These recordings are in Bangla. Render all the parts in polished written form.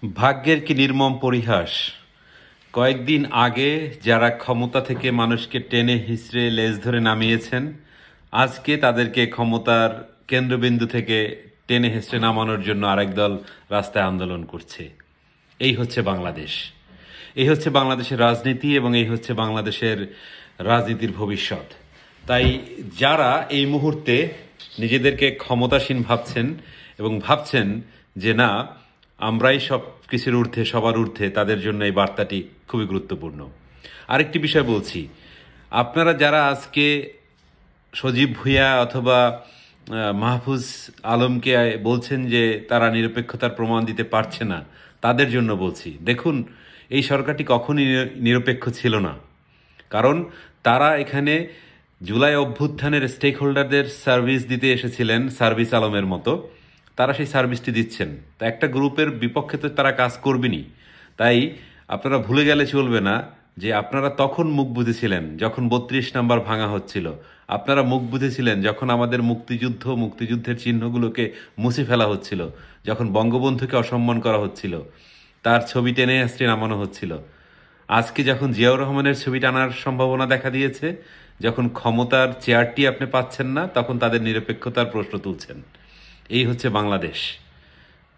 ভাগ্যের কি নির্মম পরিহাস! কয়েকদিন আগে যারা ক্ষমতা থেকে মানুষকে টেনে হিঁচড়ে লেজ ধরে নামিয়েছেন, আজকে তাদেরকে ক্ষমতার কেন্দ্রবিন্দু থেকে টেনে হিঁচড়ে নামানোর জন্য আরেক দল রাস্তায় আন্দোলন করছে। এই হচ্ছে বাংলাদেশ। এই হচ্ছে বাংলাদেশের রাজনীতি এবং এই হচ্ছে বাংলাদেশের রাজনীতির ভবিষ্যৎ। তাই যারা এই মুহূর্তে নিজেদেরকে ক্ষমতাসীন ভাবছেন এবং ভাবছেন যে না, আমরাই সব কিছুর ঊর্ধ্বে, সবার ঊর্ধ্বে, তাদের জন্য এই বার্তাটি খুবই গুরুত্বপূর্ণ। আরেকটি বিষয় বলছি, আপনারা যারা আজকে সজীব ভুঁইয়া অথবা মাহফুজ আলমকে বলছেন যে তারা নিরপেক্ষতার প্রমাণ দিতে পারছে না, তাদের জন্য বলছি, দেখুন, এই সরকারটি কখনই নিরপেক্ষ ছিল না। কারণ তারা এখানে জুলাই অভ্যুত্থানের স্টেক হোল্ডারদের সার্ভিস দিতে এসেছিলেন, সার্ভিস আলমের মতো। তারা সেই সার্ভিসটি দিচ্ছেন, তা একটা গ্রুপের বিপক্ষে তো তারা কাজ করবেনই। তাই আপনারা ভুলে গেলে চলবে না যে আপনারা তখন মুখ বুঝেছিলেন যখন ৩২ নাম্বার ভাঙা হচ্ছিল। আপনারা মুখ বুঝেছিলেন যখন আমাদের মুক্তিযুদ্ধের চিহ্নগুলোকে মুছে ফেলা হচ্ছিল, যখন বঙ্গবন্ধুকে অসম্মান করা হচ্ছিল, তার ছবি টেনে আসতে নামানো হচ্ছিল। আজকে যখন জিয়াউর রহমানের ছবি টানার সম্ভাবনা দেখা দিয়েছে, যখন ক্ষমতার চেয়ারটি আপনি পাচ্ছেন না, তখন তাদের নিরপেক্ষতার প্রশ্ন তুলছেন। এই হচ্ছে বাংলাদেশ।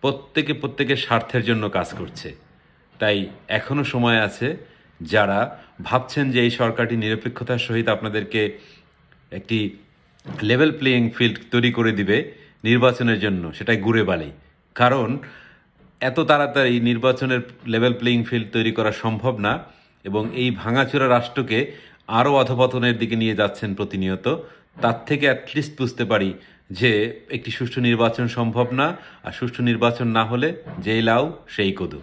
প্রত্যেকের স্বার্থের জন্য কাজ করছে। তাই এখনো সময় আছে, যারা ভাবছেন যে এই সরকারটি নিরপেক্ষতার সহিত আপনাদেরকে একটি লেভেল প্লেয়িং ফিল্ড তৈরি করে দিবে নির্বাচনের জন্য, সেটাই ঘুরে বালি। কারণ এত তাড়াতাড়ি নির্বাচনের লেভেল প্লেয়িং ফিল্ড তৈরি করা সম্ভব না, এবং এই ভাঙাচোরা রাষ্ট্রকে আরও অধপতনের দিকে নিয়ে যাচ্ছেন প্রতিনিয়ত। তার থেকে অ্যাটলিস্ট বুঝতে পারি যে একটি সুষ্ঠু নির্বাচন সম্ভব না, আর সুষ্ঠু নির্বাচন না হলে যেই লাউ সেই কদু।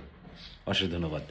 অশেষ ধন্যবাদ।